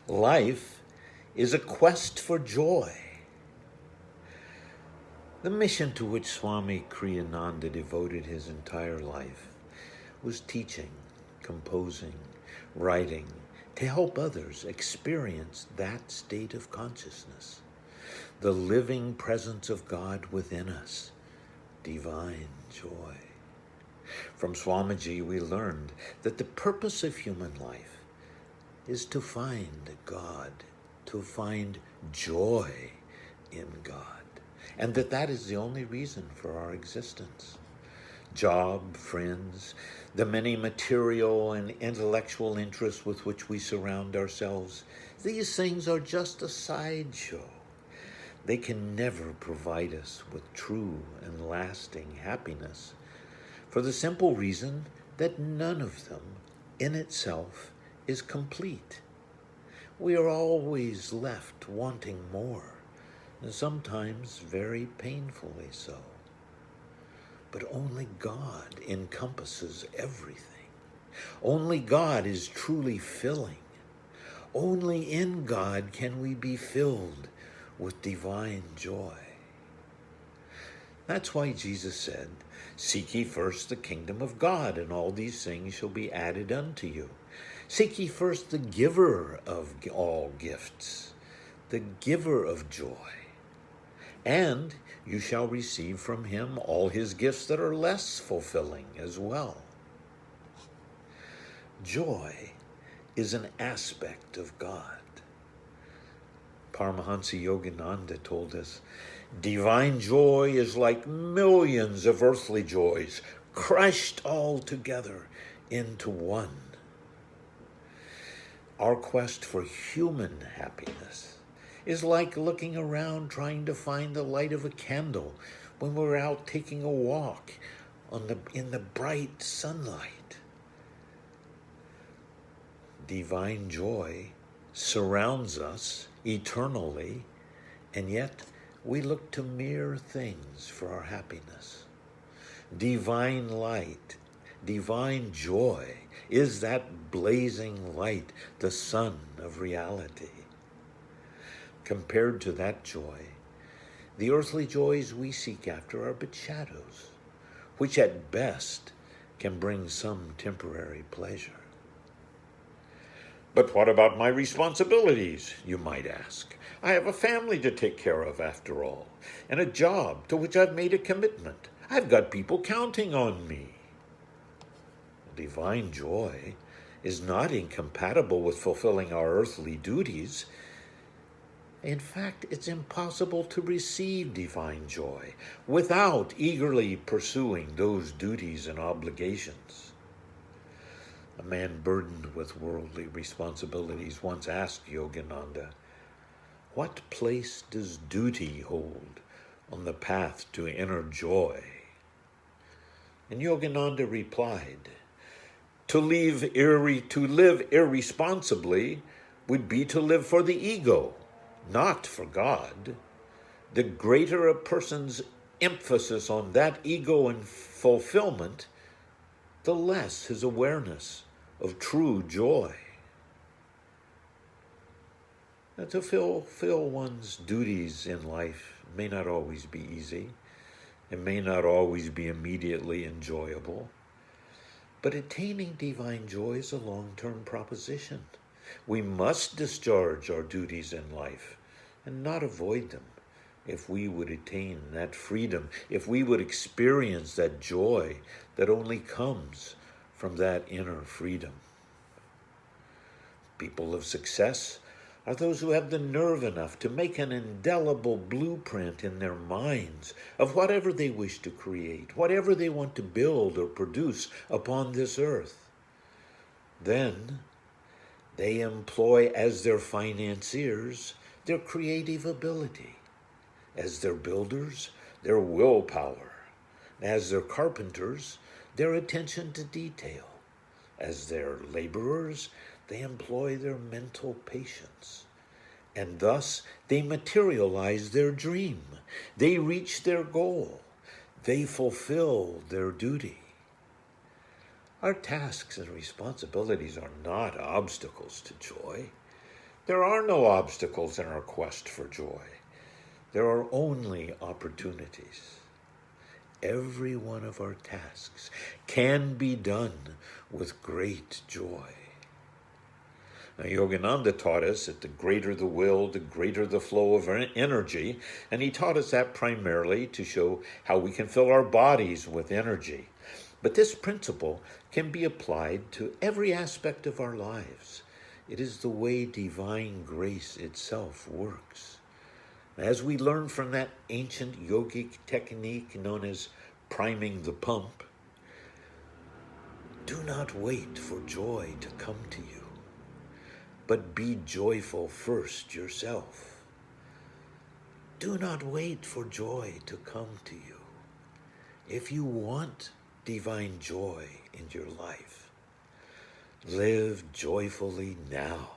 Life is a quest for joy. The mission to which Swami Kriyananda devoted his entire life was teaching, composing, writing to help others experience that state of consciousness, the living presence of God within us, divine joy. From Swamiji, we learned that the purpose of human life is to find God, to find joy in God, and that is the only reason for our existence. Job, friends, the many material and intellectual interests with which we surround ourselves, these things are just a sideshow. They can never provide us with true and lasting happiness, for the simple reason that none of them in itself is complete. We are always left wanting more, and sometimes very painfully so. But only God encompasses everything. Only God is truly filling. Only in God can we be filled with divine joy. That's why Jesus said, "Seek ye first the kingdom of God, and all these things shall be added unto you." Seek ye first the giver of all gifts, the giver of joy, and you shall receive from him all his gifts that are less fulfilling as well. Joy is an aspect of God. Paramahansa Yogananda told us, divine joy is like millions of earthly joys, crushed all together into one. Our quest for human happiness is like looking around trying to find the light of a candle when we're out taking a walk in the bright sunlight. Divine joy surrounds us eternally, and yet we look to mere things for our happiness. Divine light, divine joy is that blazing light, the sun of reality. Compared to that joy, the earthly joys we seek after are but shadows, which at best can bring some temporary pleasure. But what about my responsibilities, you might ask? I have a family to take care of, after all, and a job to which I've made a commitment. I've got people counting on me. Divine joy is not incompatible with fulfilling our earthly duties. In fact, it's impossible to receive divine joy without eagerly pursuing those duties and obligations. A man burdened with worldly responsibilities once asked Yogananda, "What place does duty hold on the path to inner joy?" And Yogananda replied, To live irresponsibly would be to live for the ego, not for God. The greater a person's emphasis on that ego and fulfillment, the less his awareness of true joy. Now, to fulfill one's duties in life may not always be easy. It may not always be immediately enjoyable. But attaining divine joy is a long-term proposition. We must discharge our duties in life and not avoid them if we would attain that freedom, if we would experience that joy that only comes from that inner freedom. People of success are those who have the nerve enough to make an indelible blueprint in their minds of whatever they wish to create, whatever they want to build or produce upon this earth. Then they employ as their financiers their creative ability, as their builders their willpower, as their carpenters their attention to detail, as their laborers they employ their mental patience, and thus they materialize their dream. They reach their goal. They fulfill their duty. Our tasks and responsibilities are not obstacles to joy. There are no obstacles in our quest for joy. There are only opportunities. Every one of our tasks can be done with great joy. Now, Yogananda taught us that the greater the will, the greater the flow of energy, and he taught us that primarily to show how we can fill our bodies with energy. But this principle can be applied to every aspect of our lives. It is the way divine grace itself works. As we learn from that ancient yogic technique known as priming the pump, do not wait for joy to come to you, but be joyful first yourself. Do not wait for joy to come to you. If you want divine joy in your life, live joyfully now.